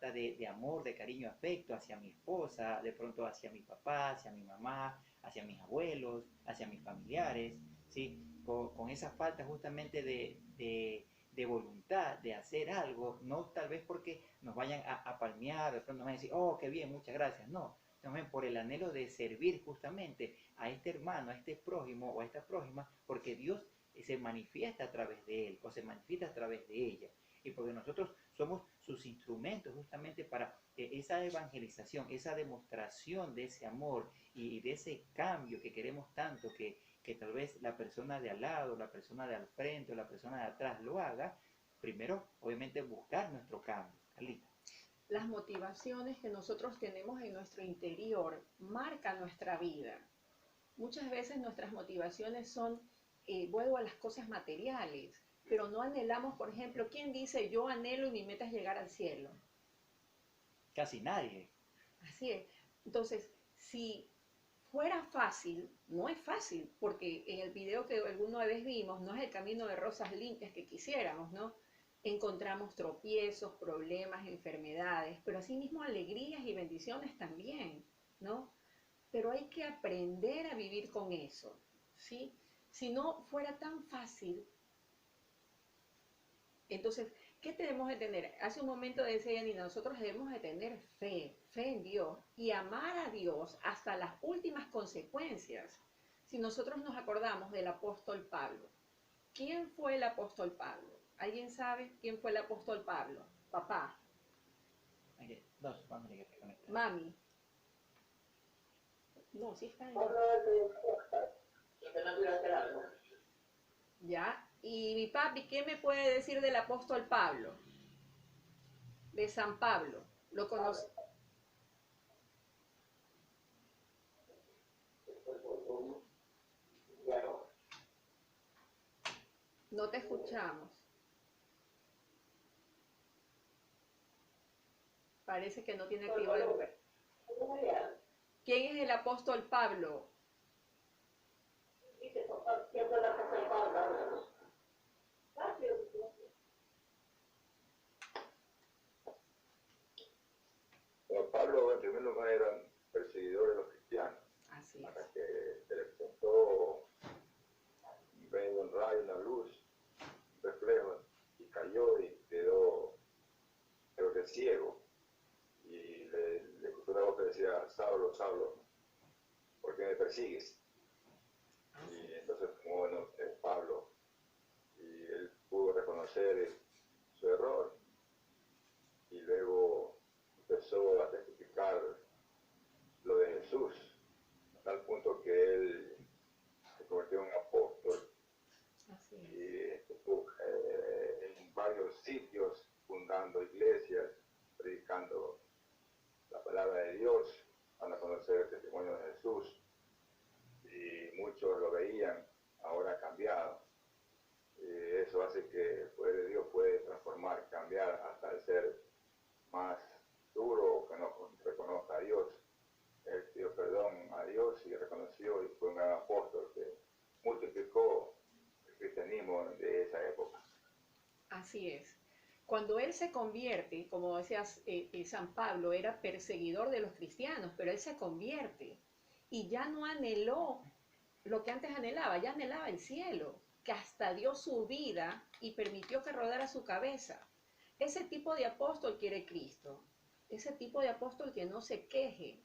falta de amor, de cariño, afecto hacia mi esposa, de pronto hacia mi papá, hacia mi mamá, hacia mis abuelos, hacia mis familiares, ¿sí? Con esa falta justamente de voluntad de hacer algo, no tal vez porque nos vayan a palmear, de pronto nos van a decir, oh, qué bien, muchas gracias, no, también por el anhelo de servir justamente a este hermano, a este prójimo o a esta prójima, porque Dios se manifiesta a través de él o se manifiesta a través de ella. Y porque nosotros somos sus instrumentos justamente para esa evangelización, esa demostración de ese amor y de ese cambio que queremos tanto que tal vez la persona de al lado, la persona de al frente o la persona de atrás lo haga, primero obviamente buscar nuestro cambio. Carlita. Las motivaciones que nosotros tenemos en nuestro interior marcan nuestra vida. Muchas veces nuestras motivaciones son, vuelvo a las cosas materiales, pero no anhelamos, por ejemplo, ¿quién dice yo anhelo y mi meta es llegar al cielo? Casi nadie. Así es. Entonces, si fuera fácil, no es fácil, porque en el video que alguna vez vimos, no es el camino de rosas limpias que quisiéramos, ¿no? Encontramos tropiezos, problemas, enfermedades, pero asimismo alegrías y bendiciones también, ¿no? Pero hay que aprender a vivir con eso, ¿sí? Si no fuera tan fácil, entonces, ¿qué tenemos de tener? Hace un momento decía Yanina, nosotros debemos de tener fe, fe en Dios y amar a Dios hasta las últimas consecuencias. Si nosotros nos acordamos del apóstol Pablo, ¿quién fue el apóstol Pablo? ¿Alguien sabe quién fue el apóstol Pablo? Papá, Okay. Dos, vamos a reconectar. mami. No, sí está ahí. ¿Ya? Y mi papi, ¿qué me puede decir del apóstol Pablo? De San Pablo. ¿Lo conoce? No te escuchamos. Parece que no tiene activo el lugar. ¿Quién es el apóstol Pablo? Bueno, Pablo, en primer lugar, era perseguidor de los cristianos, Así hasta es. que se le presentó un rayo, una luz, un reflejo, y cayó y quedó, creo que ciego. Y le escuchó una voz que decía, Saulo, Saulo, ¿por qué me persigues? Y entonces, bueno, Pablo, y él pudo reconocer su error, y luego empezó a testificar lo de Jesús, a tal punto que él se convirtió en un apóstol. Así es. Y estuvo en varios sitios fundando iglesias, predicando la palabra de Dios, van a conocer el testimonio de Jesús, y muchos lo veían, ahora ha cambiado. Eso hace que el poder de Dios puede transformar, cambiar hasta el ser más duro, que no reconozca a Dios. Él pidió perdón a Dios y reconoció, y fue un gran apóstol que multiplicó el cristianismo de esa época. Así es. Cuando él se convierte, como decías, San Pablo era perseguidor de los cristianos, pero él se convierte y ya no anheló lo que antes anhelaba, ya anhelaba el cielo, que hasta dio su vida y permitió que rodara su cabeza. Ese tipo de apóstol quiere Cristo, ese tipo de apóstol que no se queje,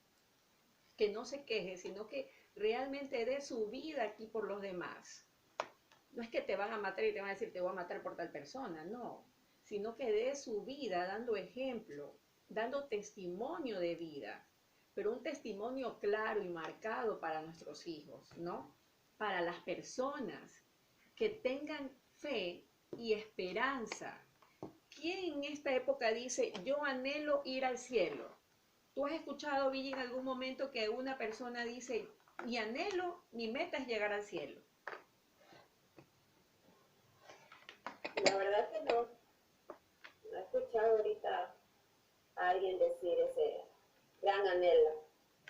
sino que realmente dé su vida aquí por los demás. No es que te van a matar y te van a decir te voy a matar por tal persona, no, sino que dé su vida dando ejemplo, dando testimonio de vida, pero un testimonio claro y marcado para nuestros hijos, ¿no? Para las personas que tengan fe y esperanza. ¿Quién en esta época dice yo anhelo ir al cielo? ¿Tú has escuchado, Billy, en algún momento que una persona dice mi anhelo, mi meta es llegar al cielo? La verdad que no. No he escuchado ahorita a alguien decir ese gran anhelo.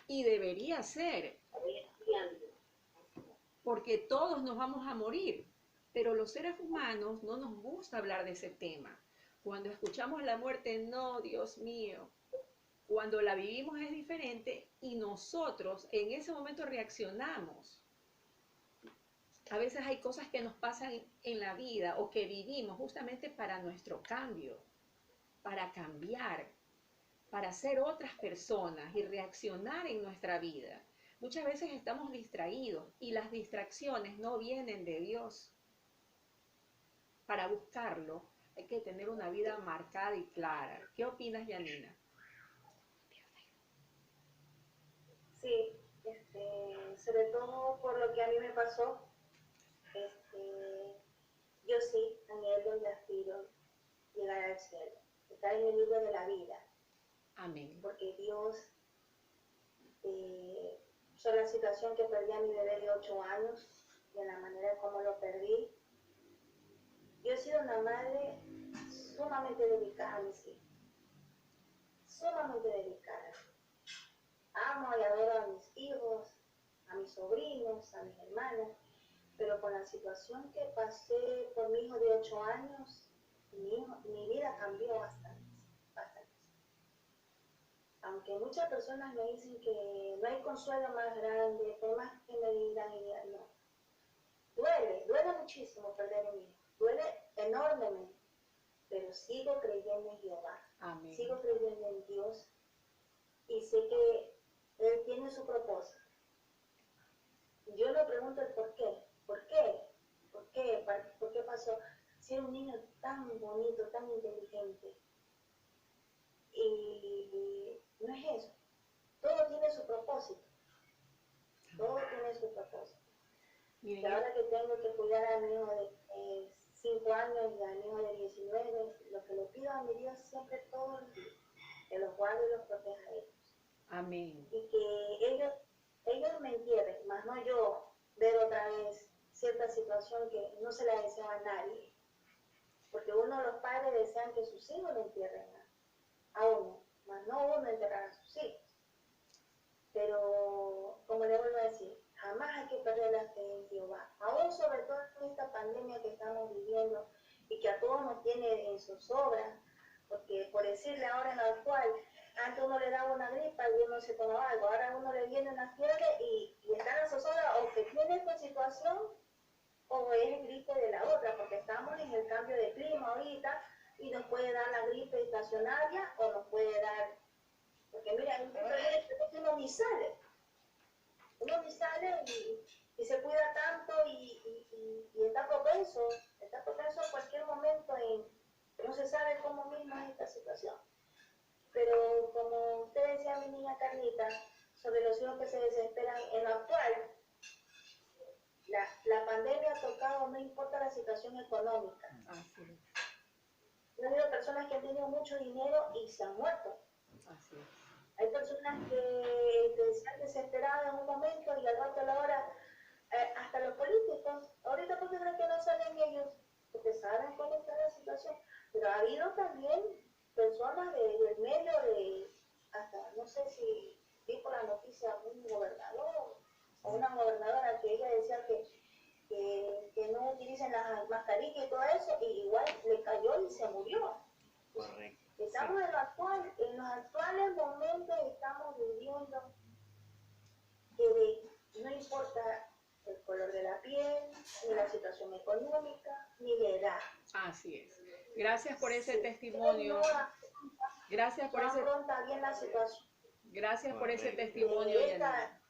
Y debería ser, porque todos nos vamos a morir, pero los seres humanos no nos gusta hablar de ese tema, Cuando escuchamos la muerte, no, Dios mío. Cuando la vivimos es diferente y nosotros en ese momento reaccionamos. A veces hay cosas que nos pasan en la vida o que vivimos justamente para nuestro cambio, para cambiar, para ser otras personas y reaccionar en nuestra vida. Muchas veces estamos distraídos y las distracciones no vienen de Dios. Para buscarlo hay que tener una vida marcada y clara. ¿Qué opinas, Yanina? Sí, sobre todo por lo que a mí me pasó, yo sí anhelo y aspiro llegar al cielo, estar en el libro de la vida, Amén. porque Dios, sobre la situación que perdí a mi bebé de 8 años, y en la manera como lo perdí, yo he sido una madre sumamente dedicada a mis hijos, sumamente dedicada. Amo y adoro a mis hijos, a mis sobrinos, a mis hermanos, pero con la situación que pasé por mi hijo de 8 años, mi vida cambió bastante, bastante. Aunque muchas personas me dicen que no hay consuelo más grande, por más que me digan, y digan, no. Duele muchísimo perder un hijo, duele enormemente, pero sigo creyendo en Jehová, Amén. sigo creyendo en Dios y sé que Él tiene su propósito. Yo le pregunto el por qué. ¿Por qué? ¿Por qué pasó? Si era un niño tan bonito, tan inteligente. Y no es eso. Todo tiene su propósito. Todo tiene su propósito. Y Miren, ahora que tengo que cuidar a mi hijo de 5 años y a mi hijo de 19, lo que le pido a mi Dios siempre todos los días, que los guarde y los proteja a ellos. amén. Y que ellos me entierren, más no yo ver otra vez cierta situación que no se la deseo a nadie. Porque los padres desean que sus hijos le entierren a uno, más no uno enterrar a sus hijos. Pero, como le vuelvo a decir, jamás hay que perder la fe en Jehová. Aún sobre todo en esta pandemia que estamos viviendo y que a todos nos tiene en zozobra, porque por decirle ahora en la actual, antes uno le daba una gripa y uno se tomaba algo, ahora a uno le viene una fiebre y está en la zozobra o que tiene esta situación o es el gripe de la otra, porque estamos en el cambio de clima ahorita y nos puede dar la gripe estacionaria o nos puede dar, porque mira, hay un punto de vista que uno ni sale y se cuida tanto y está propenso a cualquier momento no se sabe cómo mismo es esta situación. Pero como usted decía, mi niña Carlita, sobre los hijos que se desesperan en lo actual, la pandemia ha tocado, no importa la situación económica. Así es. Yo he habido personas que han tenido mucho dinero y se han muerto. Así es. Hay personas que se han desesperado en un momento y al rato a la hora, hasta los políticos, ahorita porque creen que no salen ellos, porque saben cómo está la situación, pero ha habido también personas del medio hasta no sé si vi por la noticia un gobernador o una gobernadora que ella decía que no utilicen las mascarillas y todo eso, y igual le cayó y se murió. Correcto. Estamos en los actuales momentos estamos viviendo que no importa el color de la piel, ni la situación económica, ni la edad. Así es. Gracias por ese testimonio. Gracias por ese, bien la situación. gracias por ese Correcto. testimonio, Yanina.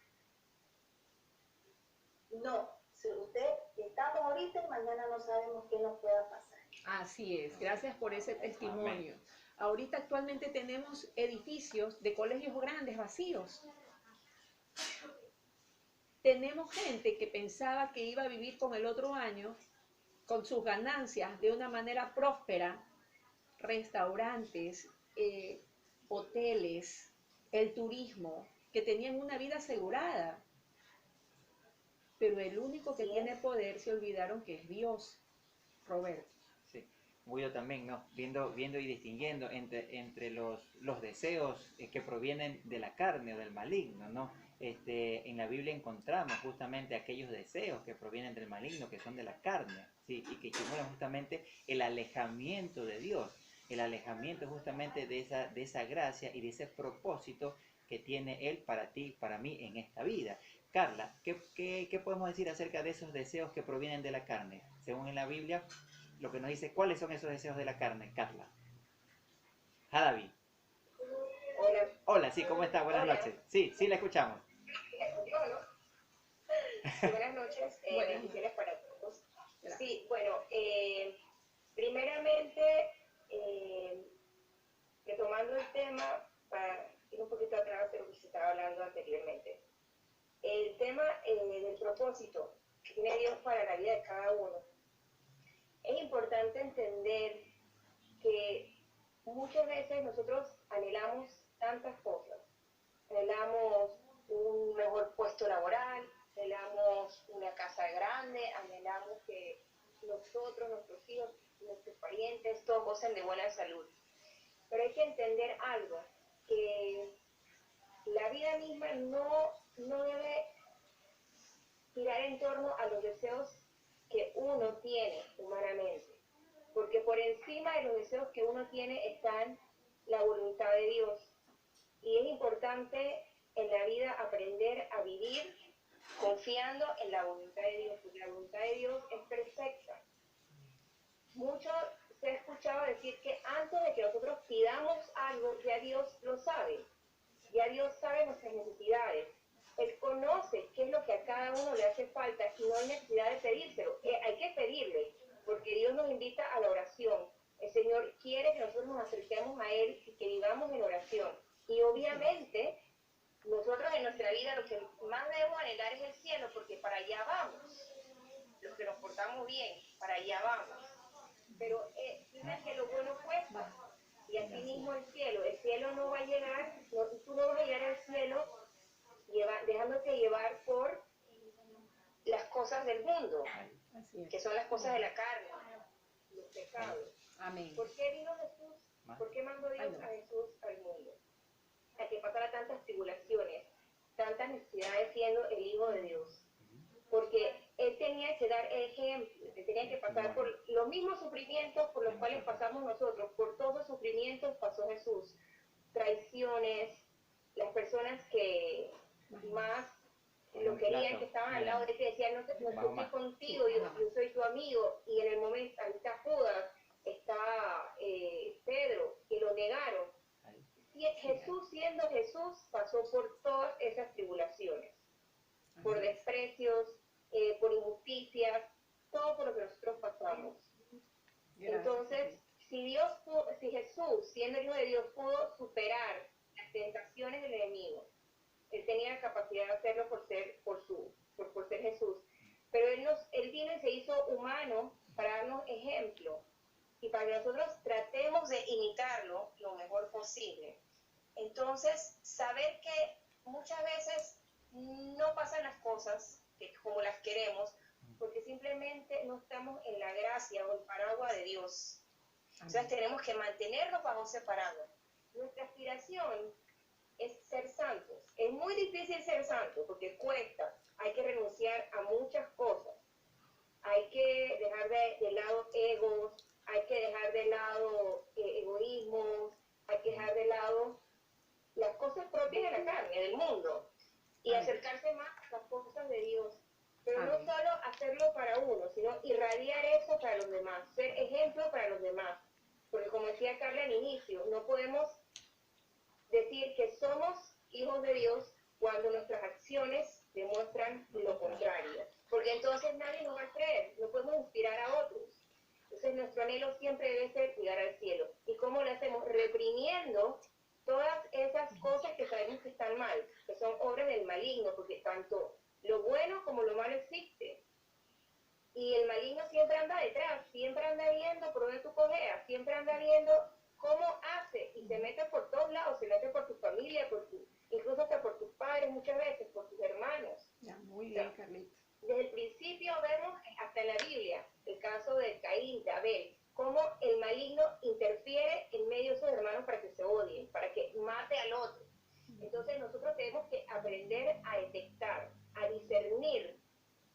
No, si usted estamos ahorita y mañana no sabemos qué nos pueda pasar. Así es. Gracias por ese testimonio. Ahorita actualmente tenemos edificios de colegios grandes vacíos. Tenemos gente que pensaba que iba a vivir con el otro año, con sus ganancias de una manera próspera, restaurantes, hoteles, el turismo, que tenían una vida asegurada. Pero el único que tiene poder se olvidaron que es Dios, Roberto. Sí. Yo también, ¿no? Viendo y distinguiendo entre los deseos que provienen de la carne o del maligno, ¿no? En la Biblia encontramos justamente aquellos deseos que provienen del maligno, que son de la carne, ¿sí? Y que estimulan justamente el alejamiento de Dios. el alejamiento justamente de esa gracia y de ese propósito que tiene Él para ti, para mí en esta vida. Carla, ¿qué podemos decir acerca de esos deseos que provienen de la carne? Según en la Biblia, lo que nos dice, ¿cuáles son esos deseos de la carne, Carla? Jadavi. Hola. Hola, sí, ¿cómo está? Buenas Hola. noches. Sí, sí, la escuchamos. Yo, ¿no? Sí, buenas noches, bendiciones para todos. Sí, bueno, primeramente, retomando el tema, para ir un poquito atrás de lo que se estaba hablando anteriormente, el tema del propósito que tiene Dios para la vida de cada uno. Es importante entender que muchas veces nosotros anhelamos tantas cosas. Anhelamos un mejor puesto laboral, anhelamos una casa grande, anhelamos que nosotros, nuestros hijos, nuestros parientes, todos gocen de buena salud. Pero hay que entender algo, que la vida misma no debe girar en torno a los deseos que uno tiene humanamente, porque por encima de los deseos que uno tiene están la voluntad de Dios. Y es importante en la vida aprender a vivir confiando en la voluntad de Dios, porque la voluntad de Dios es perfecta. Mucho se ha escuchado decir que antes de que nosotros pidamos algo, ya Dios lo sabe. Ya Dios sabe nuestras necesidades. Él conoce qué es lo que a cada uno le hace falta y no hay necesidad de pedírselo. Hay que pedirle, porque Dios nos invita a la oración. El Señor quiere que nosotros nos acerquemos a Él y que vivamos en oración. Y obviamente, nosotros en nuestra vida lo que más debemos anhelar es el cielo, porque para allá vamos. Los que nos portamos bien, para allá vamos. Pero dicen que lo bueno cuesta. Y así mismo el cielo no va a llegar, tú no vas a llegar al cielo dejándote llevar por las cosas del mundo, que son las cosas de la carne, los pecados. Amén. ¿Por qué vino Jesús? ¿Por qué mandó Dios a Jesús al mundo? A que pasara tantas tribulaciones, tantas necesidades siendo el Hijo de Dios. Porque Él tenía que dar ejemplo, Él tenía que pasar por los mismos sufrimientos por los cuales pasamos nosotros, por todos los sufrimientos pasó Jesús. Traiciones, las personas que más lo querían, que estaban al lado de él, que decían, no estoy contigo, yo soy tu amigo, y en el momento, ahí está Judas, está Pedro, que lo negaron. Jesús, siendo Jesús, pasó por todas esas tribulaciones, por desprecios, por injusticias, todo por lo que nosotros pasamos. Entonces, si Jesús, siendo el Hijo de Dios, pudo superar las tentaciones del enemigo, Él tenía la capacidad de hacerlo por ser Jesús. Pero Él vino y se hizo humano para darnos ejemplo y para que nosotros tratemos de imitarlo lo mejor posible. Entonces, saber que muchas veces no pasan las cosas como las queremos, porque simplemente no estamos en la gracia o el paraguas de Dios. Entonces tenemos que mantenernos bajo ese paraguas. Nuestra aspiración es ser santos. Es muy difícil ser santos porque cuesta. Hay que renunciar a muchas cosas. Hay que dejar de lado egos, hay que dejar de lado egoísmos, hay que dejar de lado las cosas propias de la carne, del mundo, y acercarse más a las cosas de Dios. Pero no solo hacerlo para uno, sino irradiar eso para los demás, ser ejemplo para los demás. Porque como decía Carla al inicio, no podemos decir que somos hijos de Dios cuando nuestras acciones demuestran lo contrario. Porque entonces nadie nos va a creer, no podemos inspirar a otros. Entonces nuestro anhelo siempre debe ser llegar al cielo. ¿Y cómo lo hacemos? Reprimiendo todas esas cosas que sabemos que están mal, que son obras del maligno, porque tanto lo bueno como lo malo existe. Y el maligno siempre anda detrás, siempre anda viendo por dónde tú cojeas, siempre anda viendo cómo hace, y se mete por todos lados, se mete por tu familia, incluso hasta por tus padres muchas veces, por tus hermanos. Ya, muy bien, Carlita. Desde el principio vemos, hasta en la Biblia, el caso de Caín, de Abel, cómo el maligno interfiere en medio de sus hermanos para que se odien, para que mate al otro. Entonces nosotros tenemos que aprender a detectar, a discernir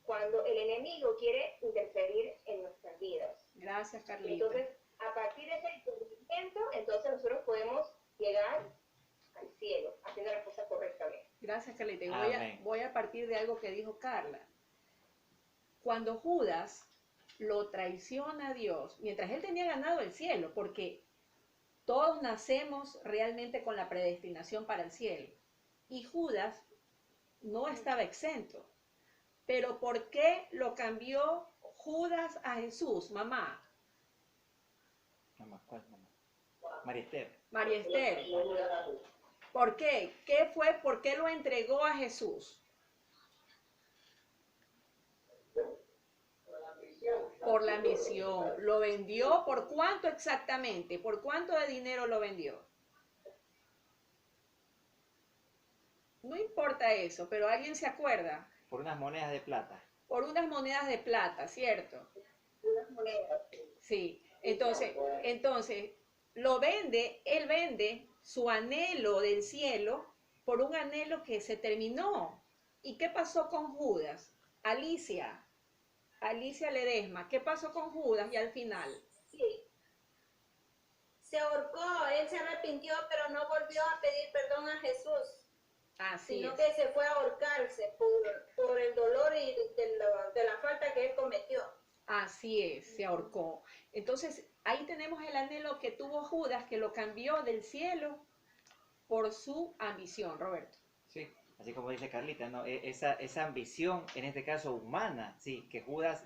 cuando el enemigo quiere interferir en nuestras vidas. Gracias, Carlita. Entonces, a partir de ese discernimiento, cielo, haciendo las cosas correctamente. Gracias, Carlita. Y Amén. voy a partir de algo que dijo Carla. Cuando Judas lo traiciona a Dios, mientras él tenía ganado el cielo, porque todos nacemos realmente con la predestinación para el cielo, y Judas no estaba exento. Pero ¿por qué lo cambió Judas a Jesús, mamá? Mamá, ¿cuál mamá? María Esther. María Esther. ¿Por qué? ¿Qué fue? ¿Por qué lo entregó a Jesús? Por la misión. ¿Lo vendió? ¿Por cuánto exactamente? ¿Por cuánto de dinero lo vendió? No importa eso, pero ¿alguien se acuerda? Por unas monedas de plata. Por unas monedas de plata, ¿cierto? Unas monedas. Sí. Entonces, él vende su anhelo del cielo por un anhelo que se terminó. ¿Y qué pasó con Judas? Alicia Ledesma, ¿qué pasó con Judas y al final? Sí. Se ahorcó, él se arrepintió, pero no volvió a pedir perdón a Jesús, Así sino es. que se fue a ahorcarse por el dolor y de la falta que él cometió. Así es, se ahorcó. Entonces, ahí tenemos el anhelo que tuvo Judas, que lo cambió del cielo por su ambición, Roberto. Sí, así como dice Carlita, ¿no? Esa ambición, en este caso humana, sí, que Judas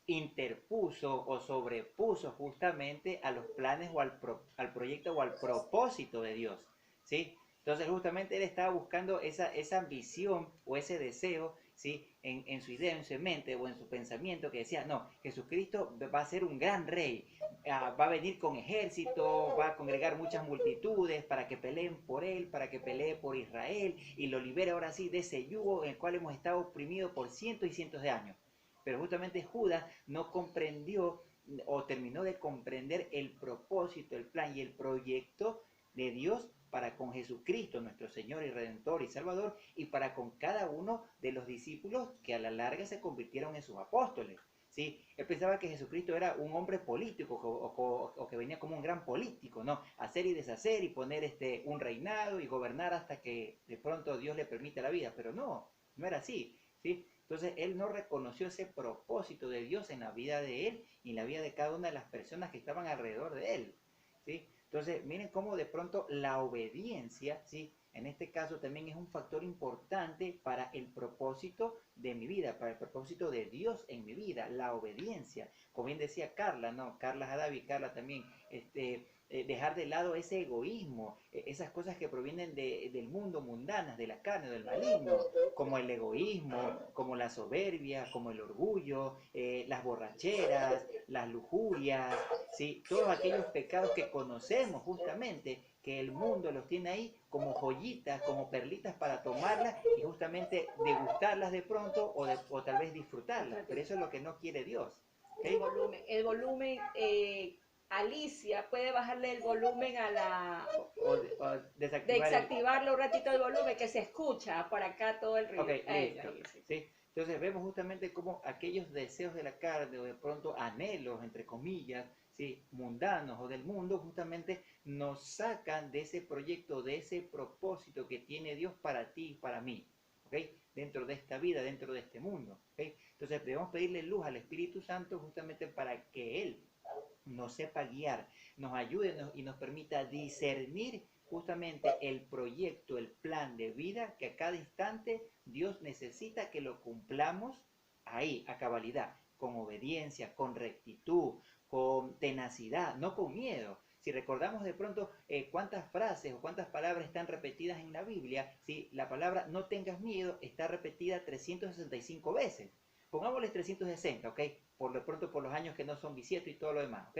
interpuso o sobrepuso justamente a los planes o al proyecto o al propósito de Dios, ¿sí? Entonces justamente él estaba buscando esa ambición o ese deseo, ¿sí? En su idea, en su mente o en su pensamiento, que decía, no, Jesucristo va a ser un gran rey, va a venir con ejército, va a congregar muchas multitudes para que peleen por él, para que pelee por Israel y lo libere ahora sí de ese yugo en el cual hemos estado oprimidos por cientos y cientos de años. Pero justamente Judas no comprendió o terminó de comprender el propósito, el plan y el proyecto de Dios para con Jesucristo, nuestro Señor y Redentor y Salvador, y para con cada uno de los discípulos que a la larga se convirtieron en sus apóstoles. ¿Sí? Él pensaba que Jesucristo era un hombre político o que venía como un gran político, ¿no? Hacer y deshacer y poner un reinado y gobernar hasta que de pronto Dios le permita la vida, pero no era así, ¿sí? Entonces él no reconoció ese propósito de Dios en la vida de él y en la vida de cada una de las personas que estaban alrededor de él, ¿sí? Entonces miren cómo de pronto la obediencia, ¿sí? En este caso también es un factor importante para el propósito de mi vida, para el propósito de Dios en mi vida, la obediencia. Como bien decía Carla, ¿no? Carla Hadavi, Carla también, dejar de lado ese egoísmo, esas cosas que provienen del mundo, mundanas, de la carne, del maligno, como el egoísmo, como la soberbia, como el orgullo, las borracheras, las lujurias, ¿sí? Todos aquellos pecados que conocemos justamente, que el mundo los tiene ahí como joyitas, como perlitas para tomarlas y justamente degustarlas de pronto o tal vez disfrutarlas, pero eso es lo que no quiere Dios. ¿Okay? El volumen, Alicia, puede bajarle el volumen a la... O desactivarlo un ratito el volumen, que se escucha por acá todo el ruido. Ok, listo. ¿Sí? Entonces vemos justamente cómo aquellos deseos de la carne o de pronto anhelos, entre comillas, ¿sí? Mundanos o del mundo, justamente nos sacan de ese proyecto, de ese propósito que tiene Dios para ti y para mí, ¿okay? Dentro de esta vida, dentro de este mundo, ¿okay? Entonces debemos pedirle luz al Espíritu Santo justamente para que Él nos sepa guiar, nos ayude y nos permita discernir justamente el proyecto, el plan de vida que a cada instante Dios necesita que lo cumplamos ahí, a cabalidad, con obediencia, con rectitud, con tenacidad, no con miedo. Si recordamos de pronto cuántas frases o cuántas palabras están repetidas en la Biblia, si la palabra no tengas miedo está repetida 365 veces. Pongámosles 360, ¿ok? Por lo pronto por los años que no son bisietos y todo lo demás, ¿ok?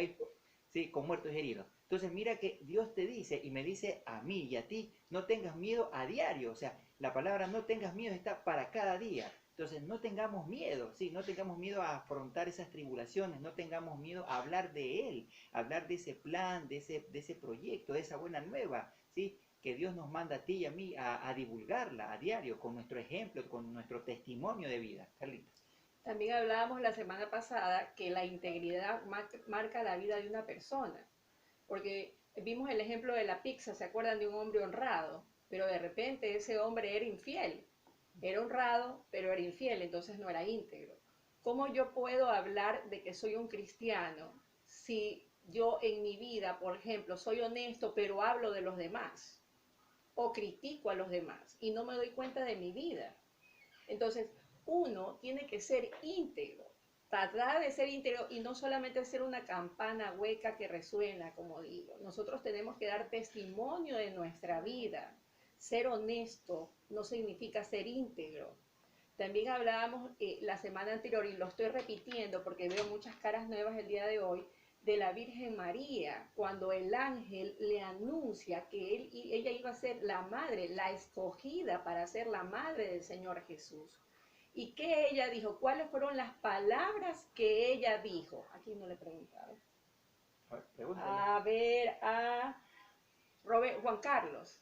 Sí, con muertos y heridos. Entonces mira que Dios te dice y me dice a mí y a ti, no tengas miedo a diario. O sea, la palabra no tengas miedo está para cada día. Entonces no tengamos miedo, ¿sí? No tengamos miedo a afrontar esas tribulaciones, no tengamos miedo a hablar de Él, a hablar de ese plan, de ese proyecto, de esa buena nueva, ¿sí? Que Dios nos manda a ti y a mí a divulgarla a diario, con nuestro ejemplo, con nuestro testimonio de vida. Carlita. También hablábamos la semana pasada que la integridad marca la vida de una persona, porque vimos el ejemplo de la pizza, ¿se acuerdan de un hombre honrado? Pero de repente ese hombre era infiel. Era honrado, pero era infiel, entonces no era íntegro. ¿Cómo yo puedo hablar de que soy un cristiano si yo en mi vida, por ejemplo, soy honesto, pero hablo de los demás? O critico a los demás y no me doy cuenta de mi vida. Entonces, uno tiene que ser íntegro, tratar de ser íntegro y no solamente ser una campana hueca que resuena, como digo. Nosotros tenemos que dar testimonio de nuestra vida. Ser honesto no significa ser íntegro. También hablábamos la semana anterior, y lo estoy repitiendo porque veo muchas caras nuevas el día de hoy, de la Virgen María, cuando el ángel le anuncia que ella iba a ser la madre, la escogida para ser la madre del Señor Jesús. ¿Y qué ella dijo? ¿Cuáles fueron las palabras que ella dijo? Aquí no le he preguntado. A ver, a Juan Carlos.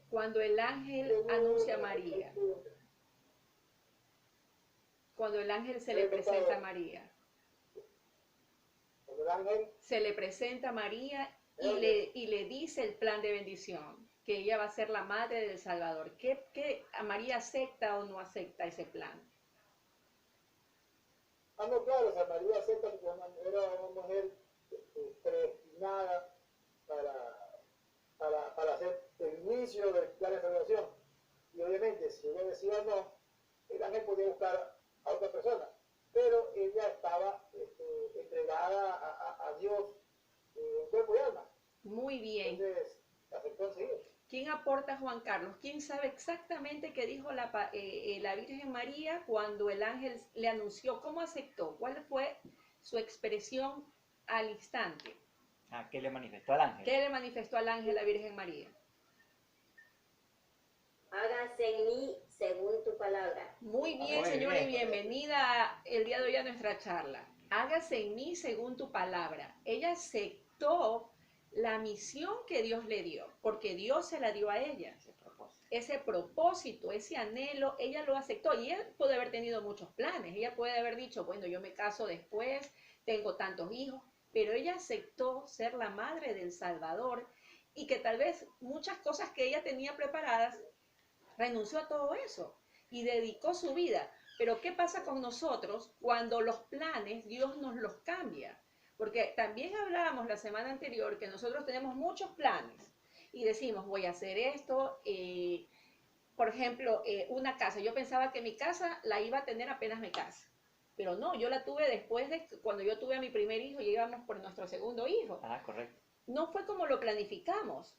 Cuando el ángel anuncia a María. Cuando el ángel se le presenta a María. Cuando el ángel se le presenta a María y le dice el plan de bendición, que ella va a ser la madre del Salvador. ¿Qué María acepta o no acepta ese plan? No, claro, o sea, María acepta que era una mujer predestinada para hacer el inicio del plan de salvación. Y obviamente, si ella decía no, el ángel podía buscar a otra persona, pero ella estaba entregada a Dios en cuerpo y alma. Muy bien. Entonces, aceptó enseguida. ¿Quién aporta, Juan Carlos? ¿Quién sabe exactamente qué dijo la Virgen María cuando el ángel le anunció? ¿Cómo aceptó? ¿Cuál fue su expresión al instante? ¿Qué le manifestó al ángel? ¿Qué le manifestó al ángel la Virgen María? Hágase en mí según tu palabra. Muy bien, señora, y bienvenida el día de hoy a nuestra charla. Hágase en mí según tu palabra. Ella aceptó la misión que Dios le dio, porque Dios se la dio a ella. Ese propósito, ese anhelo, ella lo aceptó. Y ella puede haber tenido muchos planes. Ella puede haber dicho, bueno, yo me caso después, tengo tantos hijos, pero ella aceptó ser la madre del Salvador y que tal vez muchas cosas que ella tenía preparadas, renunció a todo eso y dedicó su vida. Pero ¿qué pasa con nosotros cuando los planes Dios nos los cambia? Porque también hablábamos la semana anterior que nosotros tenemos muchos planes y decimos, voy a hacer esto, por ejemplo, una casa. Yo pensaba que mi casa la iba a tener apenas me case, pero no, yo la tuve después de cuando yo tuve a mi primer hijo y íbamos por nuestro segundo hijo. Correcto. No fue como lo planificamos.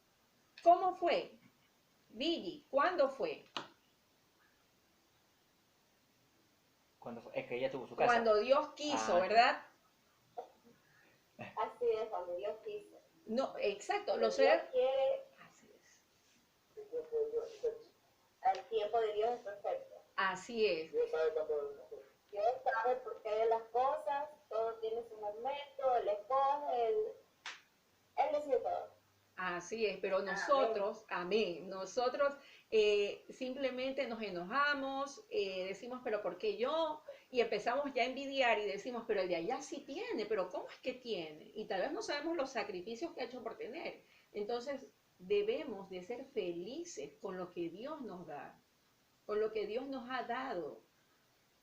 ¿Cómo fue? Billy, ¿cuándo fue? ¿Cuándo fue? Es que ella tuvo su casa. Cuando Dios quiso, ¿verdad? Así es, cuando Dios quiso. No, exacto. Dios quiere. Así es. El tiempo de Dios es perfecto. Así es. Dios sabe cuándo. Dios sabe por qué de las cosas, todo tiene su momento, Él escoge, Él decide todo. Así es, pero nosotros, amén, nosotros simplemente nos enojamos, decimos, pero ¿por qué yo? Y empezamos ya a envidiar y decimos, pero el de allá sí tiene, pero ¿cómo es que tiene? Y tal vez no sabemos los sacrificios que ha hecho por tener. Entonces, debemos de ser felices con lo que Dios nos da, con lo que Dios nos ha dado,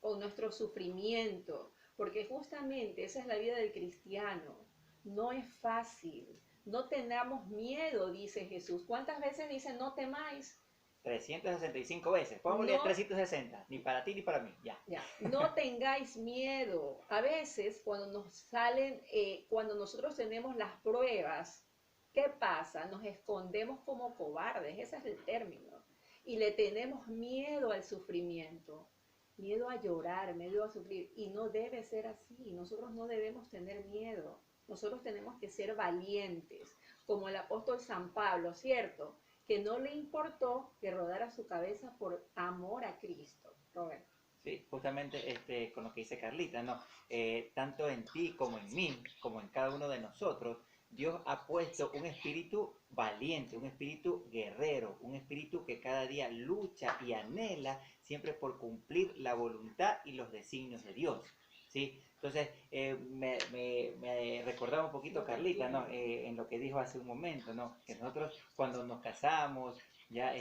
con nuestro sufrimiento, porque justamente esa es la vida del cristiano. No es fácil. No tengamos miedo, dice Jesús. ¿Cuántas veces dice no temáis? 365 veces. Póngale 360. Ni para ti ni para mí. Ya. No tengáis miedo. A veces cuando nos salen, cuando nosotros tenemos las pruebas, ¿qué pasa? Nos escondemos como cobardes. Ese es el término. Y le tenemos miedo al sufrimiento. Miedo a llorar, miedo a sufrir. Y no debe ser así. Nosotros no debemos tener miedo. Nosotros tenemos que ser valientes, como el apóstol San Pablo, ¿cierto? Que no le importó que rodara su cabeza por amor a Cristo. Roberto. Sí, justamente con lo que dice Carlita, ¿no? Tanto en ti como en mí, como en cada uno de nosotros, Dios ha puesto un espíritu valiente, un espíritu guerrero, un espíritu que cada día lucha y anhela siempre por cumplir la voluntad y los designios de Dios. ¿sí? Entonces, me recordaba un poquito Carlita, ¿no? En lo que dijo hace un momento, ¿no? Que nosotros cuando nos casamos, ya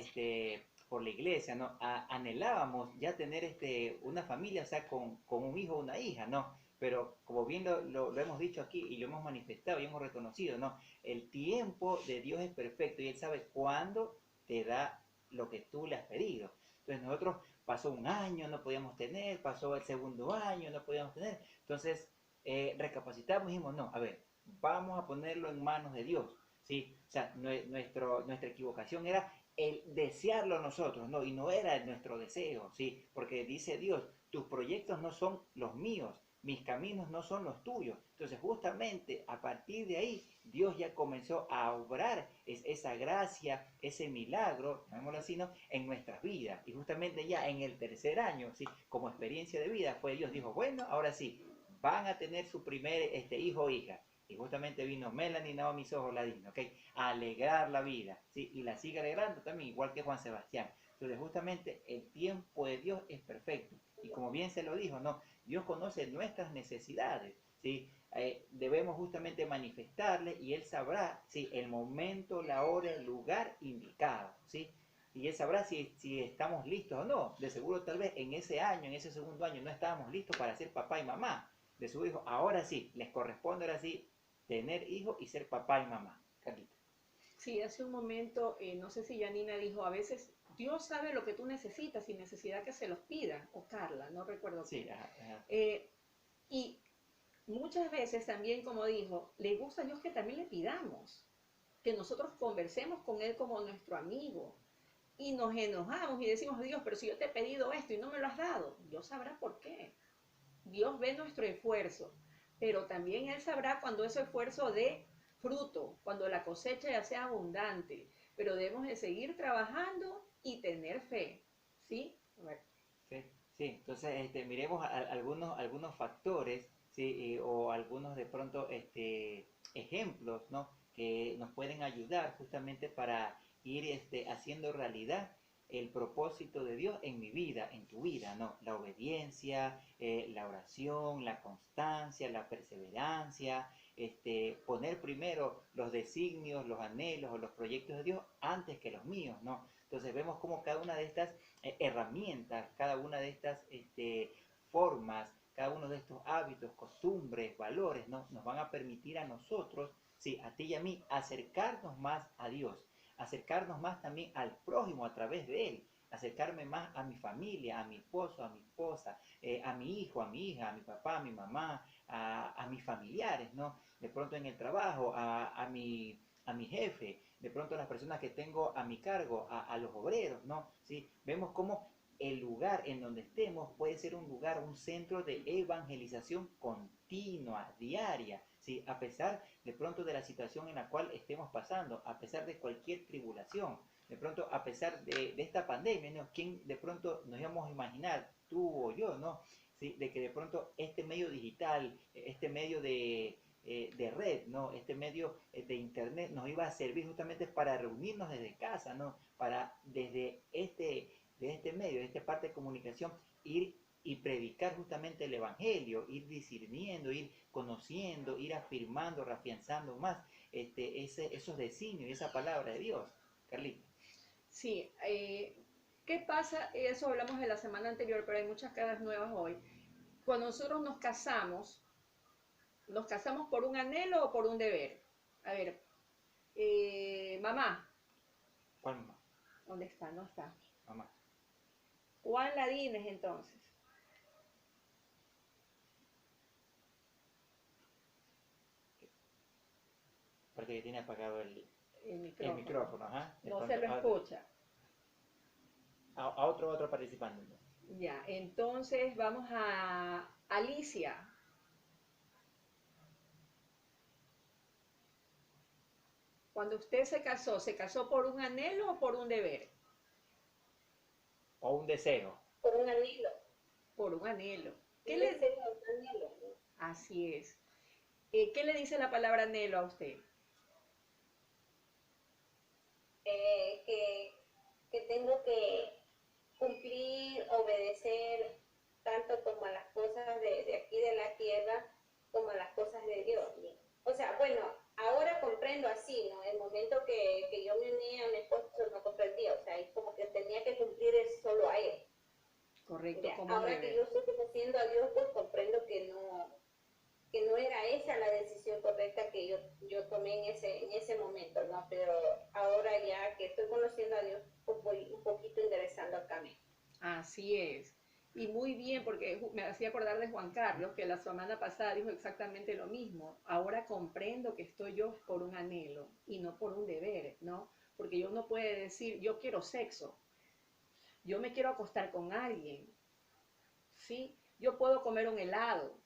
por la iglesia, ¿no? Anhelábamos ya tener una familia, o sea, con un hijo o una hija, ¿no? Pero como bien lo hemos dicho aquí y lo hemos manifestado y hemos reconocido, ¿no? El tiempo de Dios es perfecto y Él sabe cuándo te da lo que tú le has pedido. Entonces nosotros pasó un año, no podíamos tener, pasó el segundo año, no podíamos tener. Entonces recapacitamos y dijimos, no, a ver, vamos a ponerlo en manos de Dios, ¿sí? O sea, nuestra equivocación era el desearlo nosotros, ¿no? Y no era nuestro deseo, ¿sí? Porque dice Dios, tus proyectos no son los míos, mis caminos no son los tuyos. Entonces justamente a partir de ahí Dios ya comenzó a obrar esa gracia, ese milagro, llamémoslo así, ¿no? En nuestras vidas. Y justamente ya en el tercer año, ¿sí? Como experiencia de vida, fue Dios dijo, bueno, ahora sí, van a tener su primer hijo o hija. Y justamente vino Melanie Naomi Sojo Ladino, ¿ok? A alegrar la vida, ¿sí? Y la sigue alegrando también, igual que Juan Sebastián. Entonces justamente el tiempo de Dios es perfecto. Y como bien se lo dijo, ¿no? Dios conoce nuestras necesidades, ¿sí? Debemos justamente manifestarle y Él sabrá, ¿sí? El momento, la hora, el lugar indicado, ¿sí? Y Él sabrá si estamos listos o no. De seguro tal vez en ese año, en ese segundo año, no estábamos listos para ser papá y mamá de su hijo. Ahora sí, les corresponde ahora sí tener hijos y ser papá y mamá. Carlita. Sí, hace un momento, no sé si Janina dijo, a veces Dios sabe lo que tú necesitas sin necesidad que se los pida, o Carla, no recuerdo Sí, quién. ajá. Y muchas veces también, como dijo, le gusta a Dios que también le pidamos, que nosotros conversemos con Él como nuestro amigo. Y nos enojamos y decimos, Dios, pero si yo te he pedido esto y no me lo has dado, Dios sabrá por qué. Dios ve nuestro esfuerzo, pero también Él sabrá cuando ese esfuerzo dé fruto, cuando la cosecha ya sea abundante, pero debemos de seguir trabajando y tener fe, ¿sí? Sí, sí. Entonces miremos algunos factores, ¿sí? O algunos de pronto ejemplos, ¿no? Que nos pueden ayudar justamente para ir haciendo realidad el propósito de Dios en mi vida, en tu vida, ¿no? La obediencia, la oración, la constancia, la perseverancia, poner primero los designios, los anhelos o los proyectos de Dios antes que los míos, ¿no? Entonces vemos cómo cada una de estas herramientas, cada una de estas formas, cada uno de estos hábitos, costumbres, valores, ¿no? Nos van a permitir a nosotros, sí, a ti y a mí, acercarnos más a Dios, acercarnos más también al prójimo a través de Él, acercarme más a mi familia, a mi esposo, a mi esposa, a mi hijo, a mi hija, a mi papá, a mi mamá, a mis familiares, ¿no? De pronto en el trabajo, a mi jefe, de pronto a las personas que tengo a mi cargo, a los obreros, ¿no? ¿Sí? Vemos cómo el lugar en donde estemos puede ser un lugar, un centro de evangelización continua, diaria, ¿sí? A pesar de pronto de la situación en la cual estemos pasando, a pesar de cualquier tribulación, de pronto a pesar de esta pandemia, ¿no? ¿Quién de pronto nos íbamos a imaginar, tú o yo, ¿no? ¿Sí? De que de pronto este medio digital, este medio de red, ¿no? Este medio de internet nos iba a servir justamente para reunirnos desde casa, ¿no? Para desde de este medio, de esta parte de comunicación, ir y predicar justamente el Evangelio, ir discerniendo, ir conociendo, ir afirmando, reafianzando más esos designios y esa palabra de Dios. Carlita. Sí, ¿qué pasa? Eso hablamos de la semana anterior, pero hay muchas caras nuevas hoy. Cuando nosotros nos casamos por un anhelo o por un deber. A ver, mamá. ¿Cuál mamá? ¿Dónde está? No está. Mamá. Juan Ladines, entonces. Parece que tiene apagado el micrófono. Ajá. No se lo escucha. A otro participante. Ya, entonces vamos a Alicia. Cuando usted ¿se casó por un anhelo o por un deber? O un deseo. Por un anhelo. Por un anhelo. ¿Qué le dice un anhelo? Así es. ¿Qué le dice la palabra anhelo a usted? Que tengo que cumplir, obedecer tanto como a las cosas de aquí de la tierra, como a las cosas de Dios. O sea, bueno, ahora comprendo así, ¿no? El momento que yo me uní a mi esposo no comprendía, o sea, es como que tenía que cumplir es solo a él. Correcto, Ya, como ahora que yo estoy conociendo a Dios, pues comprendo que no era esa la decisión correcta que yo tomé en ese momento, ¿no? Pero ahora ya que estoy conociendo a Dios, pues voy un poquito enderezando el camino. Así es. Y muy bien, porque me hacía acordar de Juan Carlos, que la semana pasada dijo exactamente lo mismo. Ahora comprendo que estoy yo por un anhelo y no por un deber, ¿no? Porque yo no puedo decir, yo quiero sexo, yo me quiero acostar con alguien, ¿sí? Yo puedo comer un helado,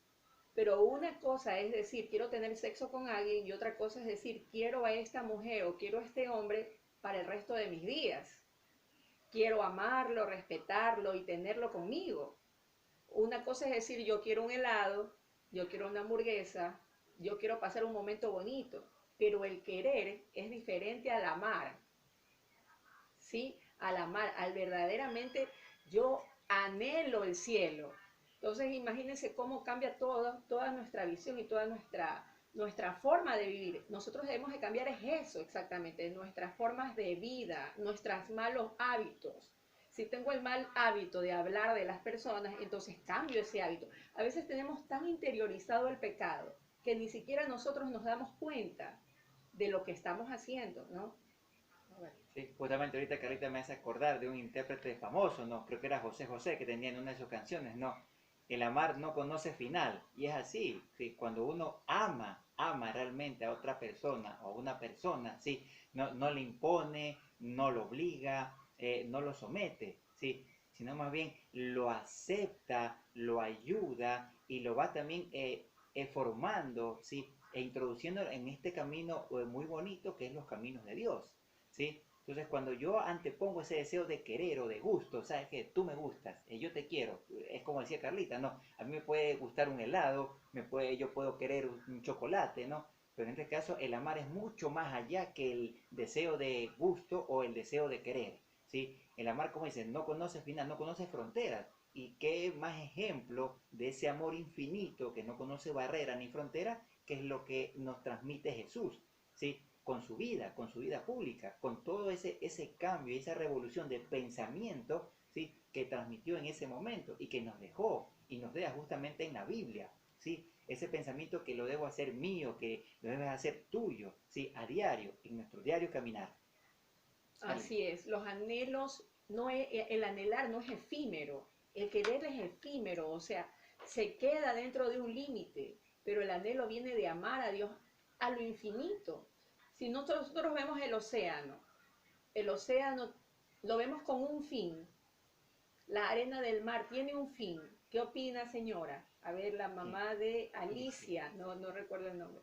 pero una cosa es decir, quiero tener sexo con alguien y otra cosa es decir, quiero a esta mujer o quiero a este hombre para el resto de mis días. Quiero amarlo, respetarlo y tenerlo conmigo. Una cosa es decir, yo quiero un helado, yo quiero una hamburguesa, yo quiero pasar un momento bonito, pero el querer es diferente al amar, ¿sí? Al amar, al verdaderamente yo anhelo el cielo. Entonces imagínense cómo cambia toda nuestra visión y toda nuestra forma de vivir. Nosotros debemos de cambiar es eso exactamente, nuestras formas de vida, nuestros malos hábitos. Si tengo el mal hábito de hablar de las personas, entonces cambio ese hábito. A veces tenemos tan interiorizado el pecado que ni siquiera nosotros nos damos cuenta de lo que estamos haciendo, ¿no? Sí, justamente ahorita Carlita me hace acordar de un intérprete famoso, ¿no? Creo que era José José, que tenía en una de sus canciones, ¿no? El amar no conoce final. Y es así, ¿sí? Cuando uno ama realmente a otra persona o a una persona, ¿sí? No le impone, no lo obliga, no lo somete, ¿sí? Sino más bien lo acepta, lo ayuda y lo va también formando, ¿sí? E introduciendo en este camino muy bonito que es los caminos de Dios, ¿sí? Entonces, cuando yo antepongo ese deseo de querer o de gusto, ¿sabes qué? Tú me gustas, yo te quiero. Es como decía Carlita, ¿no? A mí me puede gustar un helado, yo puedo querer un chocolate, ¿no? Pero en este caso, el amar es mucho más allá que el deseo de gusto o el deseo de querer, ¿sí? El amar, como dicen, no conoce final, no conoce fronteras. ¿Y qué más ejemplo de ese amor infinito que no conoce barrera ni frontera, que es lo que nos transmite Jesús, ¿sí? Con su vida pública, con todo ese cambio, esa revolución de pensamiento, ¿sí? Que transmitió en ese momento y que nos dejó y nos deja justamente en la Biblia, ¿sí? Ese pensamiento que lo debo hacer mío, que lo debes hacer tuyo, ¿sí? A diario, en nuestro diario caminar. Así es, los anhelos, el anhelar no es efímero, el querer es efímero, o sea, se queda dentro de un límite, pero el anhelo viene de amar a Dios a lo infinito. Si nosotros vemos el océano lo vemos con un fin, la arena del mar tiene un fin. ¿Qué opina, señora? A ver, la mamá de Alicia, no recuerdo el nombre.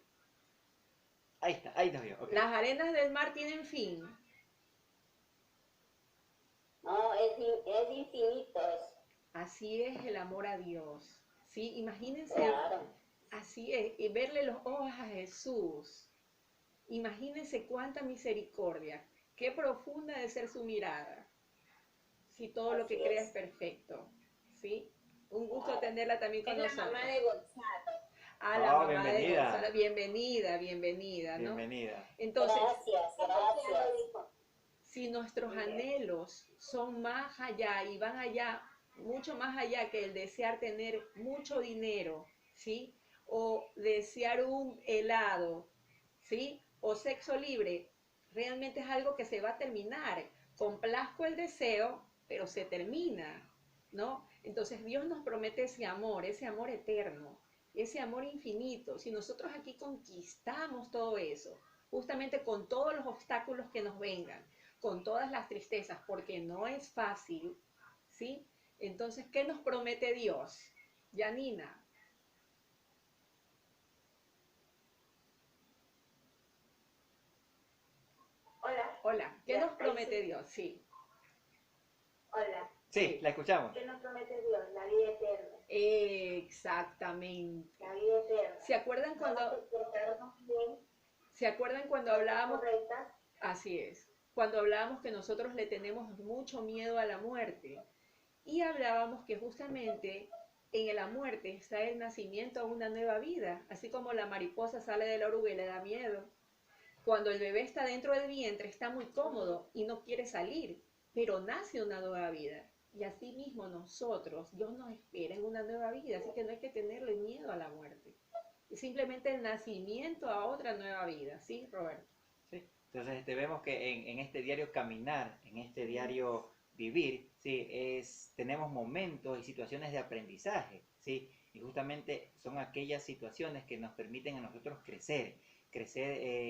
Ahí está bien. Okay. Las arenas del mar tienen fin. No, es infinito eso. Así es el amor a Dios. ¿Sí? Imagínense, claro. Así es, y verle los ojos a Jesús. Imagínense cuánta misericordia, qué profunda de ser su mirada. Si todo lo que crea es perfecto. ¿Sí? Un gusto tenerla también con nosotros. Es la mamá de Gonzalo. Ah, la mamá bienvenida. de Gonzalo. Bienvenida, ¿no? Bienvenida. Entonces, gracias. si nuestros anhelos son más allá y van allá, mucho más allá que el desear tener mucho dinero, ¿sí? O desear un helado, ¿sí? O sexo libre, realmente es algo que se va a terminar. Complazco el deseo, pero se termina, ¿no? Entonces Dios nos promete ese amor eterno, ese amor infinito. Si nosotros aquí conquistamos todo eso, justamente con todos los obstáculos que nos vengan, con todas las tristezas, porque no es fácil, ¿sí? Entonces, ¿qué nos promete Dios? Yanina. Hola, ¿qué nos promete Dios? Sí. Hola. Sí, la escuchamos. ¿Qué nos promete Dios? La vida eterna. Exactamente. La vida eterna. ¿Se acuerdan cuando hablábamos? Correctas. Así es. Cuando hablábamos que nosotros le tenemos mucho miedo a la muerte y hablábamos que justamente en la muerte está el nacimiento a una nueva vida, así como la mariposa sale de la oruga y le da miedo. Cuando el bebé está dentro del vientre está muy cómodo y no quiere salir, pero nace una nueva vida. Y así mismo nosotros, Dios nos espera en una nueva vida, así que no hay que tenerle miedo a la muerte. Es simplemente el nacimiento a otra nueva vida, ¿sí, Roberto? ¿Sí? Entonces vemos que en este diario caminar, en este diario vivir, ¿sí? Tenemos momentos y situaciones de aprendizaje, ¿sí? Y justamente son aquellas situaciones que nos permiten a nosotros crecer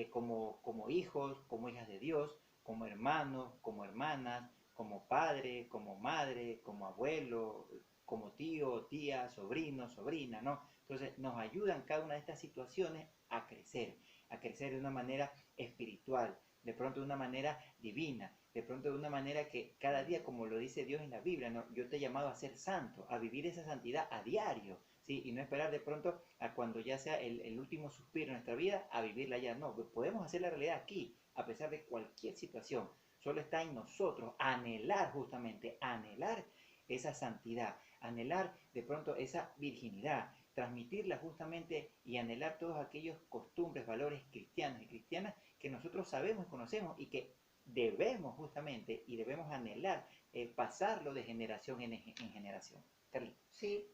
como hijos, como hijas de Dios, como hermanos, como hermanas, como padre, como madre, como abuelo, como tío, tía, sobrino, sobrina, ¿no? Entonces nos ayudan cada una de estas situaciones a crecer de una manera espiritual, de pronto de una manera divina, de pronto de una manera que cada día, como lo dice Dios en la Biblia, ¿no? Yo te he llamado a ser santo, a vivir esa santidad a diario, ¿sí? Y no esperar de pronto a cuando ya sea el último suspiro en nuestra vida, a vivirla ya. No, podemos hacer la realidad aquí, a pesar de cualquier situación. Solo está en nosotros anhelar justamente, anhelar esa santidad, anhelar de pronto esa virginidad, transmitirla justamente y anhelar todos aquellos costumbres, valores cristianos y cristianas que nosotros sabemos y conocemos y que debemos justamente y debemos anhelar pasarlo de generación en generación. Carly. Sí,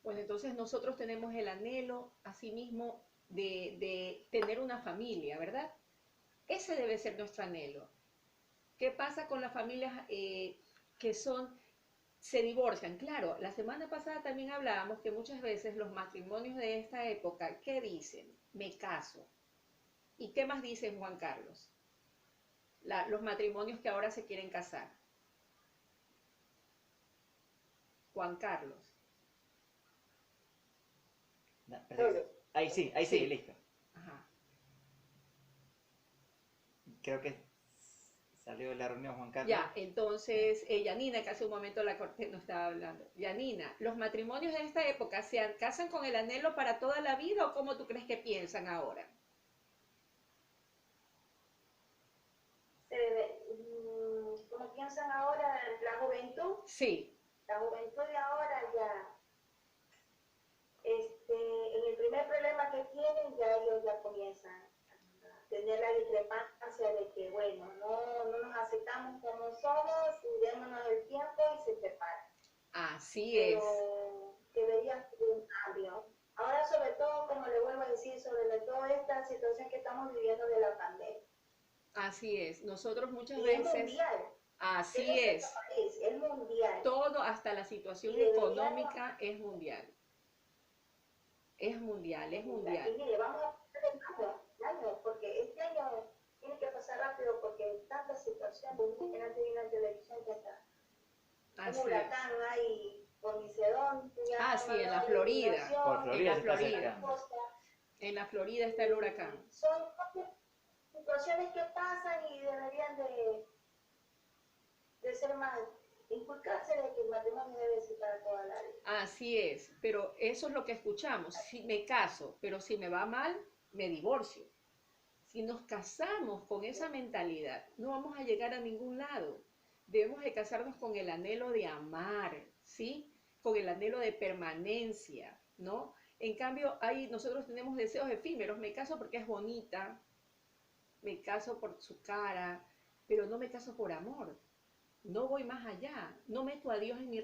bueno, entonces nosotros tenemos el anhelo, asimismo, de tener una familia, ¿verdad? Ese debe ser nuestro anhelo. ¿Qué pasa con las familias se divorcian? Claro, la semana pasada también hablábamos que muchas veces los matrimonios de esta época, ¿qué dicen? Me caso. ¿Y qué más dicen, Juan Carlos? Los matrimonios que ahora se quieren casar. Juan Carlos. No, ahí sí, listo. Ajá. Creo que salió de la reunión Juan Carlos. Ya, entonces, Yanina, que hace un momento la corte no estaba hablando. Yanina, ¿los matrimonios de esta época se casan con el anhelo para toda la vida o cómo tú crees que piensan ahora? ¿Cómo piensan ahora la juventud? Sí. La juventud de ahora ya, en el primer problema que tienen, ya ellos ya comienzan a tener la discrepancia de que, bueno, no nos aceptamos como somos, y démonos el tiempo y se separan. Así Pero debería ser un cambio. Ahora, sobre todo, como le vuelvo a decir, sobre toda esta situación que estamos viviendo de la pandemia. Así es. Nosotros muchas y veces... Es mundial. Así es. Es mundial. Todo, hasta la situación económica, es mundial. Es mundial, es mundial. Y mire, vamos a pasar el año, porque este año tiene que pasar rápido, porque tanta situación, que no te viene la televisión que está. Un huracán hay por Nicedón. Sí, en la Florida. Por Florida, en la Florida. En la Florida está el huracán. Son situaciones que pasan y deberían de ser más, inculcarse de que el matrimonio debe ser para toda la vida. Así es, pero eso es lo que escuchamos. Si me caso, pero si me va mal, me divorcio. Si nos casamos con esa mentalidad, no vamos a llegar a ningún lado. Debemos de casarnos con el anhelo de amar, ¿sí? Con el anhelo de permanencia, ¿no? En cambio, nosotros tenemos deseos efímeros. Me caso porque es bonita, me caso por su cara, pero no me caso por amor. No voy más allá, no meto a Dios en mi relación.